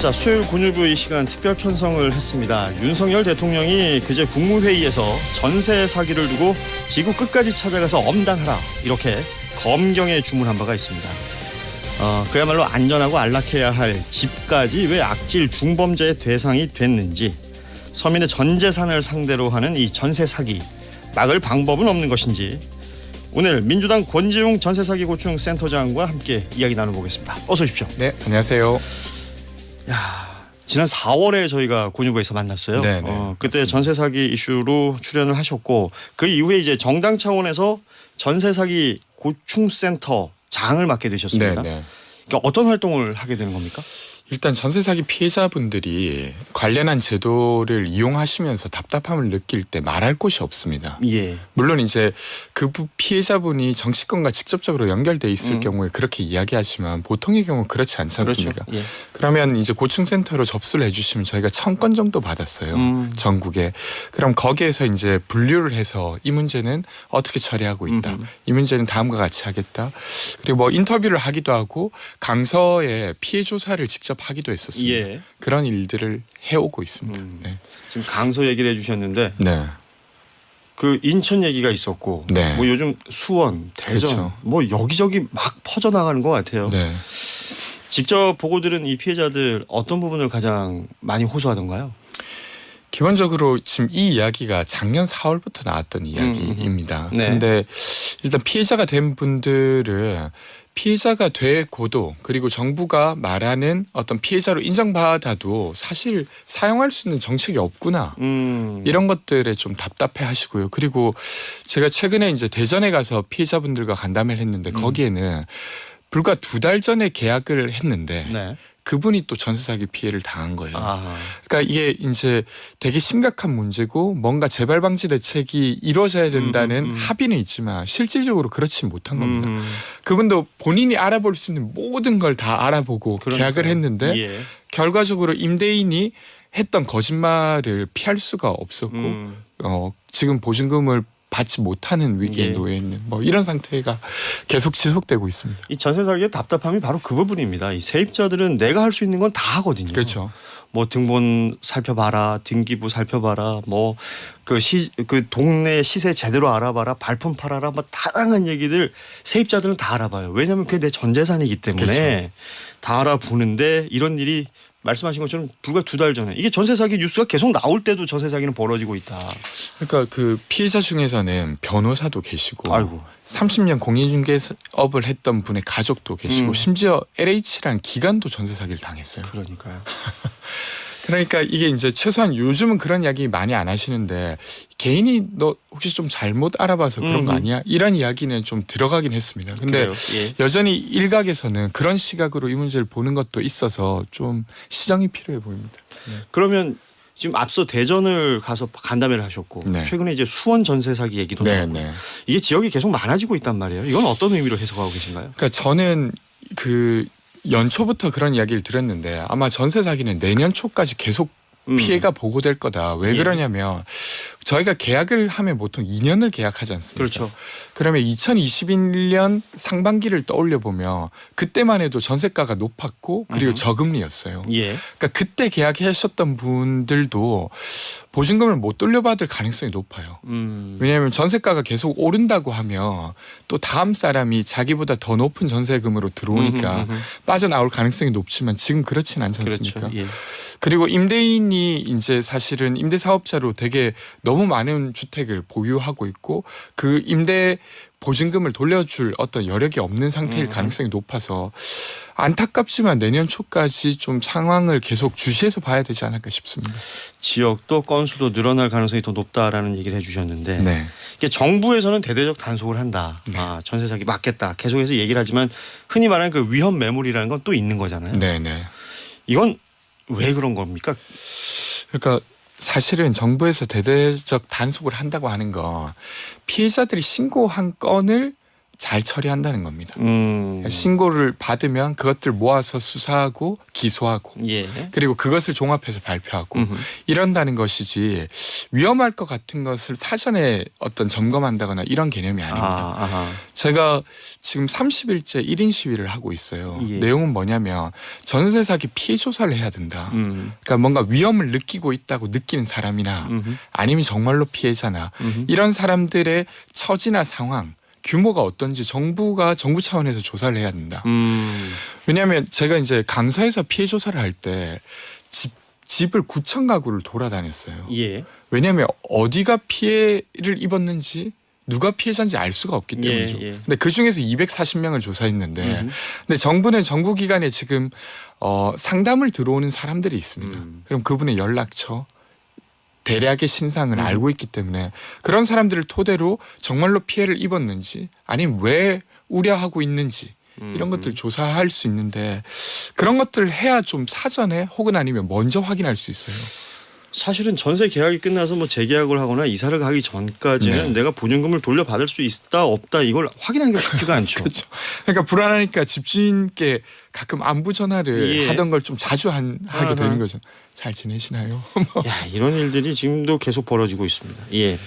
자, 수요일 곤유부 이 시간 특별 편성을 했습니다. 윤석열 대통령이 그제 국무회의에서 전세 사기를 두고 지구 끝까지 찾아가서 엄단하라 이렇게 검경에 주문한 바가 있습니다. 그야말로 안전하고 안락해야 할 집까지 왜 악질 중범죄의 대상이 됐는지, 서민의 전 재산을 상대로 하는 이 전세 사기 막을 방법은 없는 것인지 오늘 민주당 권지웅 전세 사기 고충 센터장과 함께 이야기 나눠보겠습니다. 어서 오십시오. 네, 안녕하세요. 지난 4월에 저희가 곤유부에서 만났어요. 네, 그때 맞습니다. 전세 사기 이슈로 출연을 하셨고, 그 이후에 이제 정당 차원에서 전세 사기 고충 센터 장을 맡게 되셨습니다. 네. 그러니까 어떤 활동을 하게 되는 겁니까? 일단 전세 사기 피해자분들이 관련한 제도를 이용하시면서 답답함을 느낄 때 말할 곳이 없습니다. 예. 물론 이제 그 피해자분이 정치권과 직접적으로 연결돼 있을 경우에 그렇게 이야기하지만 보통의 경우 그렇지 않지 않습니까? 그렇죠. 예. 그러면 이제 고충센터로 접수를 해주시면 저희가 1000건 정도 받았어요. 전국에. 그럼 거기에서 이제 분류를 해서 이 문제는 어떻게 처리하고 있다. 이 문제는 다음과 같이 하겠다. 그리고 뭐 인터뷰를 하기도 하고 강서에 피해 조사를 직접 하기도 했었습니다. 예. 그런 일들을 해오고 있습니다. 네. 지금 강서 얘기를 해주셨는데, 네. 그 인천 얘기가 있었고, 네. 뭐 요즘 수원, 대전, 그렇죠. 뭐 여기저기 막 퍼져나가는 것 같아요. 네. 직접 보고 들은 이 피해자들 어떤 부분을 가장 많이 호소하던가요? 기본적으로 지금 이 이야기가 작년 4월부터 나왔던 이야기입니다. 네. 그런데 일단 피해자가 된 분들은 피해자가 되고도, 그리고 정부가 말하는 어떤 피해자로 인정받아도 사실 사용할 수 있는 정책이 없구나. 이런 것들에 좀 답답해 하시고요. 그리고 제가 최근에 이제 대전에 가서 피해자분들과 간담회를 했는데 거기에는 불과 2달 전에 계약을 했는데 네. 그분이 또 전세 사기 피해를 당한 거예요. 아. 그러니까 이게 이제 되게 심각한 문제고 뭔가 재발 방지 대책이 이루어져야 된다는 합의는 있지만 실질적으로 그렇지 못한 겁니다. 그분도 본인이 알아볼 수 있는 모든 걸 다 알아보고 계약을 했는데 예. 결과적으로 임대인이 했던 거짓말을 피할 수가 없었고 지금 보증금을 받지 못하는 위기에 예. 놓여 있는 뭐 이런 상태가 계속 지속되고 있습니다. 이 전세 사기의 답답함이 바로 그 부분입니다. 이 세입자들은 내가 할 수 있는 건 다 하거든요. 그렇죠. 뭐 등본 살펴봐라, 등기부 살펴봐라, 뭐 그 동네 시세 제대로 알아봐라, 발품 팔아라, 뭐 다양한 얘기들 세입자들은 다 알아봐요. 왜냐하면 그게 내 전 재산이기 때문에 그렇죠. 다 알아보는데, 이런 일이 말씀하신 것처럼 불과 2달 전에, 이게 전세 사기 뉴스가 계속 나올 때도 전세 사기는 벌어지고 있다. 그러니까 그 피해자 중에서는 변호사도 계시고, 아이고. 30년 공인중개업을 했던 분의 가족도 계시고, 심지어 LH라는 기관도 전세 사기를 당했어요. 그러니까요. 그러니까 이게 이제 최소한 요즘은 그런 이야기 많이 안 하시는데, 개인이 너 혹시 좀 잘못 알아봐서 그런 거 아니야? 이런 이야기는 좀 들어가긴 했습니다. 근데 그래요. 예. 여전히 일각에서는 그런 시각으로 이 문제를 보는 것도 있어서 좀 시정이 필요해 보입니다. 그러면 지금 앞서 대전을 가서 간담회를 하셨고, 네. 최근에 이제 수원 전세 사기 얘기도 나오고, 이게 지역이 계속 많아지고 있단 말이에요. 이건 어떤 의미로 해석하고 계신가요? 그러니까 저는 그 연초부터 그런 이야기를 들었는데 아마 전세 사기는 내년 초까지 계속 피해가 보고될 거다. 왜 예. 그러냐면 저희가 계약을 하면 보통 2년을 계약하지 않습니까? 그렇죠. 그러면 2021년 상반기를 떠올려 보면 그때만 해도 전세가가 높았고 그리고 저금리였어요. 예. 그러니까 그때 계약하셨던 분들도 보증금을 못 돌려받을 가능성이 높아요. 왜냐하면 전세가가 계속 오른다고 하면 또 다음 사람이 자기보다 더 높은 전세금으로 들어오니까 빠져나올 가능성이 높지만 지금 그렇진 않지 않습니까? 그렇죠. 예. 그리고 임대인이 이제 사실은 임대사업자로 되게 너무 많은 주택을 보유하고 있고 그 임대 보증금을 돌려줄 어떤 여력이 없는 상태일 가능성이 높아서 안타깝지만 내년 초까지 좀 상황을 계속 주시해서 봐야 되지 않을까 싶습니다. 지역도 건수도 늘어날 가능성이 더 높다라는 얘기를 해주셨는데, 네. 이게 정부에서는 대대적 단속을 한다. 전세 사기 막겠다. 계속해서 얘기를 하지만 흔히 말하는 그 위험 매물이라는 건 또 있는 거잖아요. 네네. 이건 왜 그런 겁니까? 그러니까 사실은 정부에서 대대적 단속을 한다고 하는 건 피해자들이 신고한 건을 잘 처리한다는 겁니다. 그러니까 신고를 받으면 그것들 모아서 수사하고 기소하고 예. 그리고 그것을 종합해서 발표하고 이런다는 것이지 위험할 것 같은 것을 사전에 어떤 점검한다거나 이런 개념이 아닙니다. 아하. 제가 지금 30일째 1인 시위를 하고 있어요. 예. 내용은 뭐냐면 전세 사기 피해 조사를 해야 된다. 그러니까 뭔가 위험을 느끼고 있다고 느끼는 사람이나 아니면 정말로 피해자나 이런 사람들의 처지나 상황 규모가 어떤지 정부 차원에서 조사를 해야 된다. 왜냐하면 제가 이제 강서에서 피해 조사를 할 때 집을 9천 가구를 돌아다녔어요. 예. 왜냐하면 어디가 피해를 입었는지 누가 피해자인지 알 수가 없기 때문이죠. 예. 근데 그 중에서 240명을 조사했는데 근데 정부는 정부 기관에 지금 상담을 들어오는 사람들이 있습니다. 그럼 그분의 연락처 대략의 신상을 알고 있기 때문에 그런 사람들을 토대로 정말로 피해를 입었는지 아니면 왜 우려하고 있는지 이런 것들 조사할 수 있는데 그런 것들을 해야 좀 사전에 혹은 아니면 먼저 확인할 수 있어요. 사실은 전세 계약이 끝나서 뭐 재계약을 하거나 이사를 가기 전까지는 네. 내가 보증금을 돌려받을 수 있다 없다 이걸 확인하기가 쉽지가 않죠. 그렇죠. 그러니까 불안하니까 집주인께 가끔 안부 전화를 예. 하던 걸 좀 자주 하게 아하. 되는 거죠. 잘 지내시나요? 야, 이런 일들이 지금도 계속 벌어지고 있습니다. 예.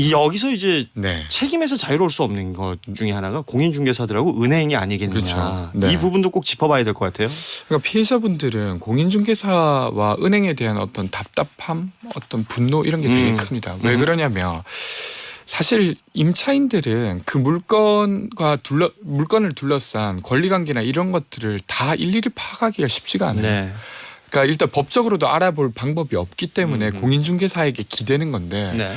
여기서 이제 네. 책임에서 자유로울 수 없는 것 중에 하나가 공인중개사들하고 은행이 아니겠느냐. 그렇죠. 네. 이 부분도 꼭 짚어봐야 될 것 같아요. 그러니까 피해자분들은 공인중개사와 은행에 대한 어떤 답답함, 어떤 분노 이런 게 되게 큽니다. 왜 그러냐면 사실 임차인들은 그 물건을 둘러싼 권리관계나 이런 것들을 다 일일이 파악하기가 쉽지가 않아요. 네. 그러니까 일단 법적으로도 알아볼 방법이 없기 때문에 공인중개사에게 기대는 건데 네.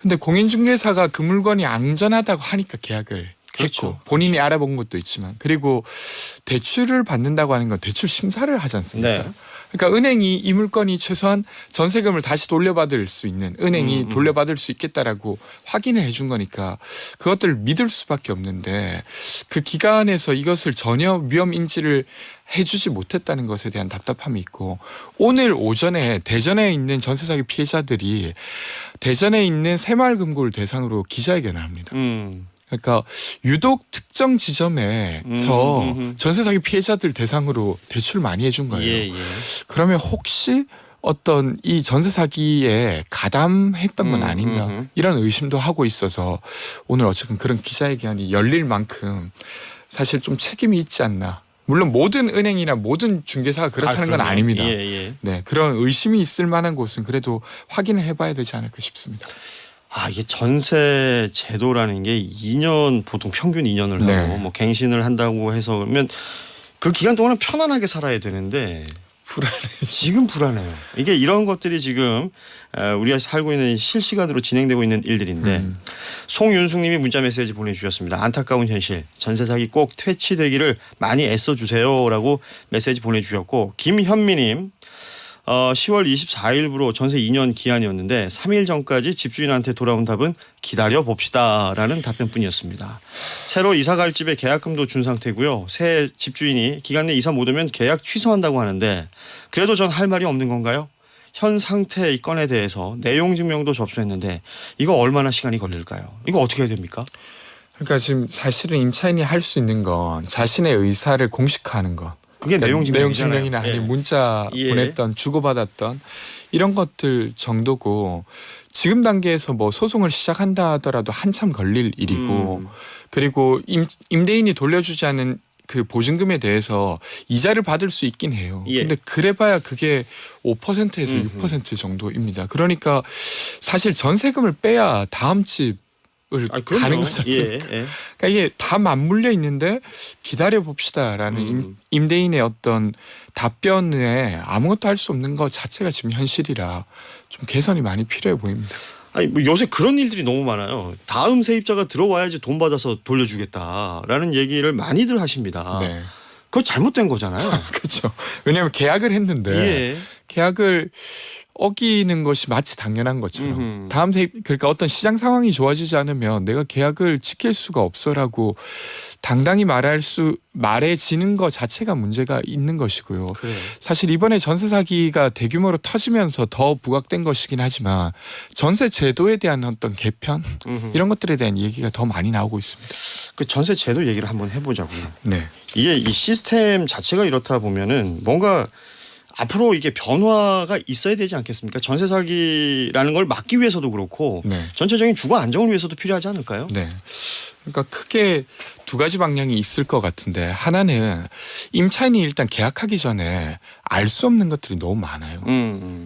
근데 공인중개사가 그 물건이 안전하다고 하니까 계약을 그렇죠. 했고 본인이 알아본 것도 있지만 그리고 대출을 받는다고 하는 건 대출 심사를 하지 않습니까? 네. 그러니까 은행이 이 물건이 최소한 전세금을 다시 돌려받을 수 있는 은행이 돌려받을 수 있겠다라고 확인을 해준 거니까 그것들을 믿을 수밖에 없는데 그 기간에서 이것을 전혀 위험 인지를 해주지 못했다는 것에 대한 답답함이 있고 오늘 오전에 대전에 있는 전세 사기 피해자들이 대전에 있는 새마을금고를 대상으로 기자회견을 합니다. 그러니까 유독 특정 지점에서 전세 사기 피해자들 대상으로 대출 많이 해준 거예요. 예, 예. 그러면 혹시 어떤 이 전세 사기에 가담했던 건 아닌가 이런 의심도 하고 있어서 오늘 어쨌든 그런 기자회견이 열릴 만큼 사실 좀 책임이 있지 않나. 물론 모든 은행이나 모든 중개사가 그렇다는 건 아닙니다. 예, 예. 네, 그런 의심이 있을 만한 곳은 그래도 확인을 해봐야 되지 않을까 싶습니다. 이게 전세 제도라는 게 2년 보통 평균 2년을 하고 네. 뭐 갱신을 한다고 해서 그러면 그 기간 동안은 편안하게 살아야 되는데 불안해. 지금 불안해요. 이게 이런 것들이 지금 우리가 살고 있는 실시간으로 진행되고 있는 일들인데 송윤숙님이 문자 메시지 보내주셨습니다. 안타까운 현실 전세 사기 꼭 퇴치되기를 많이 애써주세요라고 메시지 보내주셨고 김현미님 10월 24일부로 전세 2년 기한이었는데 3일 전까지 집주인한테 돌아온 답은 기다려봅시다라는 답변뿐이었습니다. 새로 이사갈 집에 계약금도 준 상태고요. 새 집주인이 기간 내 이사 못 오면 계약 취소한다고 하는데 그래도 전 할 말이 없는 건가요? 현 상태 이 건에 대해서 내용 증명도 접수했는데 이거 얼마나 시간이 걸릴까요? 이거 어떻게 해야 됩니까? 그러니까 지금 사실은 임차인이 할 수 있는 건 자신의 의사를 공식화하는 것. 그게 그러니까 내용 내용 증명이나 아니면 문자 예. 보냈던 주고받았던 이런 것들 정도고 지금 단계에서 뭐 소송을 시작한다 하더라도 한참 걸릴 일이고 그리고 임대인이 돌려주지 않은 그 보증금에 대해서 이자를 받을 수 있긴 해요. 예. 근데 그래봐야 그게 5%에서 6% 정도입니다. 그러니까 사실 전세금을 빼야 다음 집을 가는 거지 않습니까? 예. 그러니까 이게 다 맞물려 있는데 기다려 봅시다라는 임대인의 어떤 답변에 아무것도 할 수 없는 것 자체가 지금 현실이라 좀 개선이 많이 필요해 보입니다. 아니 뭐 요새 그런 일들이 너무 많아요. 다음 세입자가 들어와야지 돈 받아서 돌려주겠다라는 얘기를 많이들 하십니다. 네, 그거 잘못된 거잖아요. 그렇죠. 왜냐하면 계약을 했는데 예. 계약을 어기는 것이 마치 당연한 것처럼 음흠. 그러니까 어떤 시장 상황이 좋아지지 않으면 내가 계약을 지킬 수가 없어라고 당당히 말해지는 것 자체가 문제가 있는 것이고요. 그래. 사실 이번에 전세 사기가 대규모로 터지면서 더 부각된 것이긴 하지만 전세 제도에 대한 어떤 개편 이런 것들에 대한 얘기가 더 많이 나오고 있습니다. 그 전세 제도 얘기를 한번 해보자고요. 네. 이게 이 시스템 자체가 이렇다 보면은 뭔가 앞으로 이게 변화가 있어야 되지 않겠습니까? 전세 사기라는 걸 막기 위해서도 그렇고 네. 전체적인 주거 안정을 위해서도 필요하지 않을까요? 네. 그러니까 크게 두 가지 방향이 있을 것 같은데 하나는 임차인이 일단 계약하기 전에 알 수 없는 것들이 너무 많아요.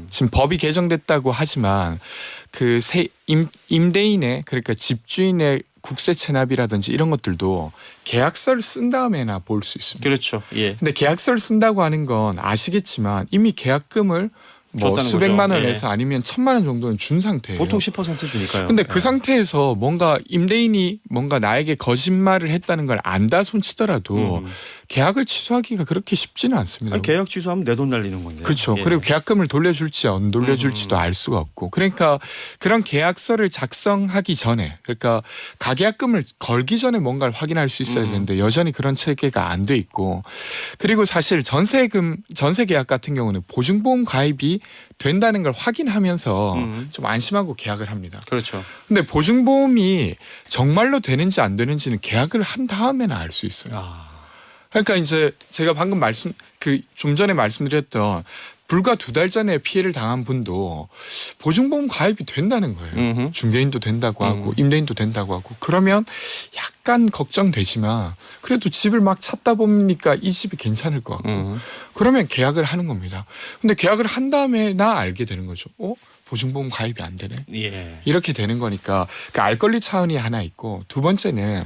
지금 법이 개정됐다고 하지만 그 임대인의 그러니까 집주인의 국세 체납이라든지 이런 것들도 계약서를 쓴 다음에나 볼 수 있습니다. 그렇죠. 예. 근데 계약서를 쓴다고 하는 건 아시겠지만 이미 계약금을 뭐 줬다는 수백만 거죠. 원에서 예. 아니면 1,000만 원 정도는 준 상태예요. 보통 10% 주니까요. 근데 그 예. 상태에서 뭔가 임대인이 뭔가 나에게 거짓말을 했다는 걸 안다 손치더라도 계약을 취소하기가 그렇게 쉽지는 않습니다. 아니, 계약 취소하면 내 돈 날리는 건데. 그렇죠. 예. 그리고 계약금을 돌려줄지 안 돌려줄지도 알 수가 없고. 그러니까 그런 계약서를 작성하기 전에 그러니까 가계약금을 걸기 전에 뭔가를 확인할 수 있어야 되는데 여전히 그런 체계가 안 돼 있고 그리고 사실 전세 계약 같은 경우는 보증보험 가입이 된다는 걸 확인하면서 좀 안심하고 계약을 합니다. 그렇죠. 근데 보증보험이 정말로 되는지 안 되는지는 계약을 한 다음에나 알 수 있어요. 아. 그러니까 이제 제가 방금 좀 전에 말씀드렸던 불과 2달 전에 피해를 당한 분도 보증보험 가입이 된다는 거예요. 중개인도 된다고 하고 임대인도 된다고 하고 그러면 약간 걱정되지만 그래도 집을 막 찾다 보니까 이 집이 괜찮을 것 같고 그러면 계약을 하는 겁니다. 근데 계약을 한 다음에 나 알게 되는 거죠. 보증보험 가입이 안 되네. 예. 이렇게 되는 거니까 그 알 권리 차원이 하나 있고 두 번째는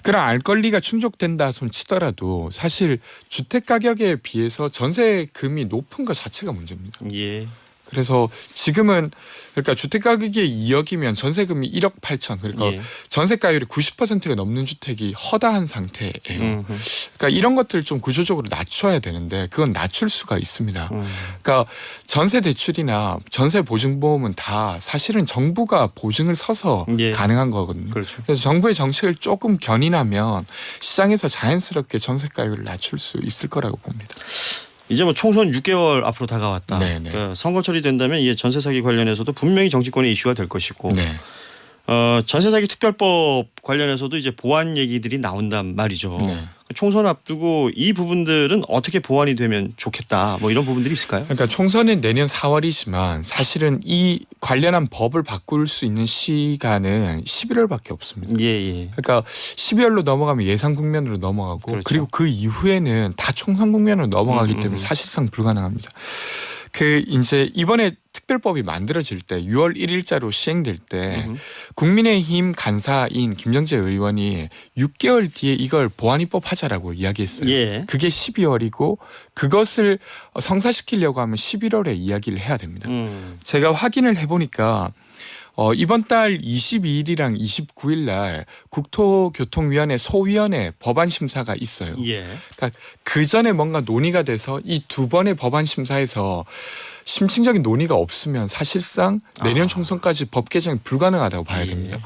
그런 알 권리가 충족된다 손 치더라도 사실 주택 가격에 비해서 전세금이 높은 것 자체가 문제입니다. 예. 그래서 지금은 그러니까 주택 가격이 2억이면 전세금이 1억 8천 그러니까 예. 전세가율이 90%가 넘는 주택이 허다한 상태예요. 그러니까 이런 것들을 좀 구조적으로 낮춰야 되는데 그건 낮출 수가 있습니다. 그러니까 전세 대출이나 전세 보증보험은 다 사실은 정부가 보증을 서서 예. 가능한 거거든요. 그렇죠. 그래서 정부의 정책을 조금 견인하면 시장에서 자연스럽게 전세가율을 낮출 수 있을 거라고 봅니다. 이제 뭐 총선 6개월 앞으로 다가왔다. 네네. 그러니까 선거철이 된다면 이 전세 사기 관련해서도 분명히 정치권의 이슈가 될 것이고 네. 전세 사기 특별법 관련해서도 이제 보완 얘기들이 나온단 말이죠. 네. 총선 앞두고 이 부분들은 어떻게 보완이 되면 좋겠다. 뭐 이런 부분들이 있을까요? 그러니까 총선은 내년 4월이지만 사실은 이 관련한 법을 바꿀 수 있는 시간은 11월밖에 없습니다. 예, 예. 그러니까 12월로 넘어가면 예상 국면으로 넘어가고 그렇죠. 그리고 그 이후에는 다 총선 국면으로 넘어가기 때문에 사실상 불가능합니다. 그 이제 이번에 특별법이 만들어질 때 6월 1일자로 시행될 때 국민의힘 간사인 김정재 의원이 6개월 뒤에 이걸 보완입법 하자라고 이야기했어요. 예. 그게 12월이고 그것을 성사시키려고 하면 11월에 이야기를 해야 됩니다. 제가 확인을 해보니까 이번 달 22일이랑 29일 날 국토교통위원회 소위원회 법안 심사가 있어요. 예. 그러니까 그 전에 뭔가 논의가 돼서 이 두 번의 법안 심사에서 심층적인 논의가 없으면 사실상 내년 총선까지 법 개정이 불가능하다고 봐야 됩니다.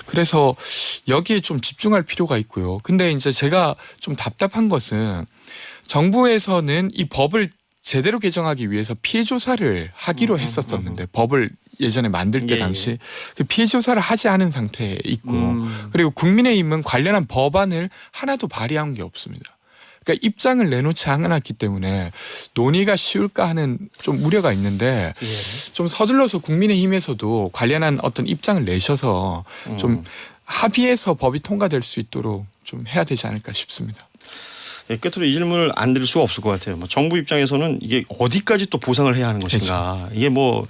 그래서 여기에 좀 집중할 필요가 있고요. 근데 이제 제가 좀 답답한 것은 정부에서는 이 법을 제대로 개정하기 위해서 피해 조사를 하기로 했었었는데 법을 예전에 만들 때 예, 당시 그 피해 조사를 하지 않은 상태에 있고 그리고 국민의힘은 관련한 법안을 하나도 발의한 게 없습니다. 그러니까 입장을 내놓지 않았기 때문에 논의가 쉬울까 하는 좀 우려가 있는데 좀 서둘러서 국민의힘에서도 관련한 어떤 입장을 내셔서 좀 합의해서 법이 통과될 수 있도록 좀 해야 되지 않을까 싶습니다. 예, 끝으로 이 질문을 안 드릴 수가 없을 것 같아요. 뭐 정부 입장에서는 이게 어디까지 또 보상을 해야 하는 것인가. 그렇죠. 이게 뭐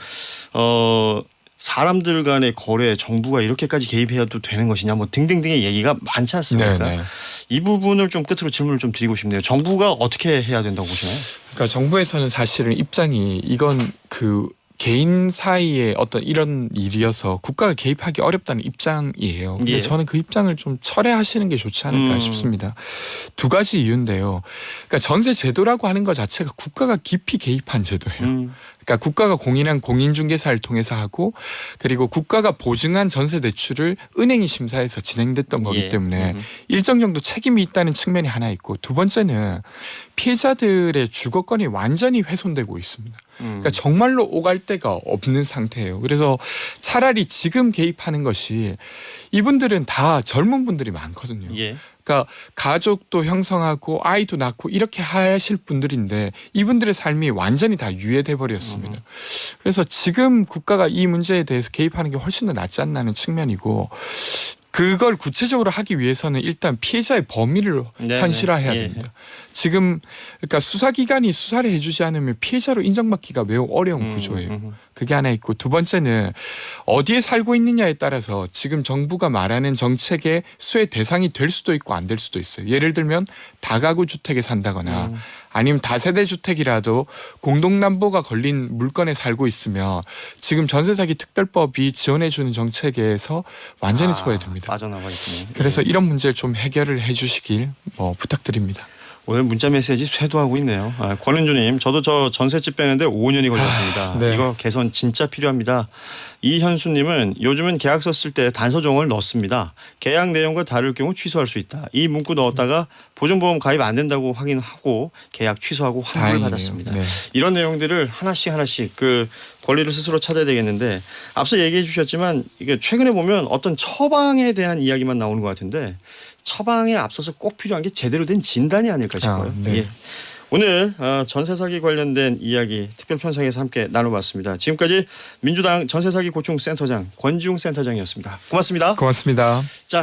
사람들 간의 거래 정부가 이렇게까지 개입해도 되는 것이냐 뭐 등등등의 얘기가 많지 않습니까? 네네. 이 부분을 좀 끝으로 질문을 좀 드리고 싶네요. 정부가 어떻게 해야 된다고 보시나요? 그러니까 정부에서는 사실은 입장이 이건 그 개인 사이에 어떤 이런 일이어서 국가가 개입하기 어렵다는 입장이에요. 근데 예. 저는 그 입장을 좀 철회하시는 게 좋지 않을까 싶습니다. 두 가지 이유인데요. 그러니까 전세 제도라고 하는 것 자체가 국가가 깊이 개입한 제도예요. 그러니까 국가가 공인한 공인중개사를 통해서 하고 그리고 국가가 보증한 전세 대출을 은행이 심사해서 진행됐던 거기 예. 때문에 일정 정도 책임이 있다는 측면이 하나 있고 두 번째는 피해자들의 주거권이 완전히 훼손되고 있습니다. 그러니까 정말로 오갈 데가 없는 상태예요. 그래서 차라리 지금 개입하는 것이 이분들은 다 젊은 분들이 많거든요. 예. 그러니까 가족도 형성하고 아이도 낳고 이렇게 하실 분들인데 이분들의 삶이 완전히 다 유예돼 버렸습니다. 그래서 지금 국가가 이 문제에 대해서 개입하는 게 훨씬 더 낫지 않나는 측면이고 그걸 구체적으로 하기 위해서는 일단 피해자의 범위를 네네. 현실화해야 예. 됩니다. 지금 그러니까 수사기관이 수사를 해주지 않으면 피해자로 인정받기가 매우 어려운 구조예요. 그게 하나 있고 두 번째는 어디에 살고 있느냐에 따라서 지금 정부가 말하는 정책의 수혜 대상이 될 수도 있고 안 될 수도 있어요. 예를 들면 다가구 주택에 산다거나 아니면 다세대 주택이라도 공동담보가 걸린 물건에 살고 있으면 지금 전세사기 특별법이 지원해주는 정책에서 완전히 소외됩니다. 빠져나와 있군요. 그래서 이런 문제를 좀 해결을 해주시길 부탁드립니다. 오늘 문자 메시지 쇄도하고 있네요. 권은주님, 저도 저 전셋집 빼는데 5년이 걸렸습니다. 네. 이거 개선 진짜 필요합니다. 이현수님은 요즘은 계약서 쓸 때 단서종을 넣습니다. 계약 내용과 다를 경우 취소할 수 있다. 이 문구 넣었다가 보증보험 가입 안 된다고 확인하고 계약 취소하고 환불을 다행이네요. 받았습니다. 네. 이런 내용들을 하나씩 그 권리를 스스로 찾아야 되겠는데 앞서 얘기해 주셨지만 이게 최근에 보면 어떤 처방에 대한 이야기만 나오는 것 같은데 처방에 앞서서 꼭 필요한 게 제대로 된 진단이 아닐까 싶어요. 네. 예. 오늘 전세 사기 관련된 이야기 특별 편성에서 함께 나눠봤습니다. 지금까지 민주당 전세 사기 고충 센터장 권지웅 센터장이었습니다. 고맙습니다. 고맙습니다. 자.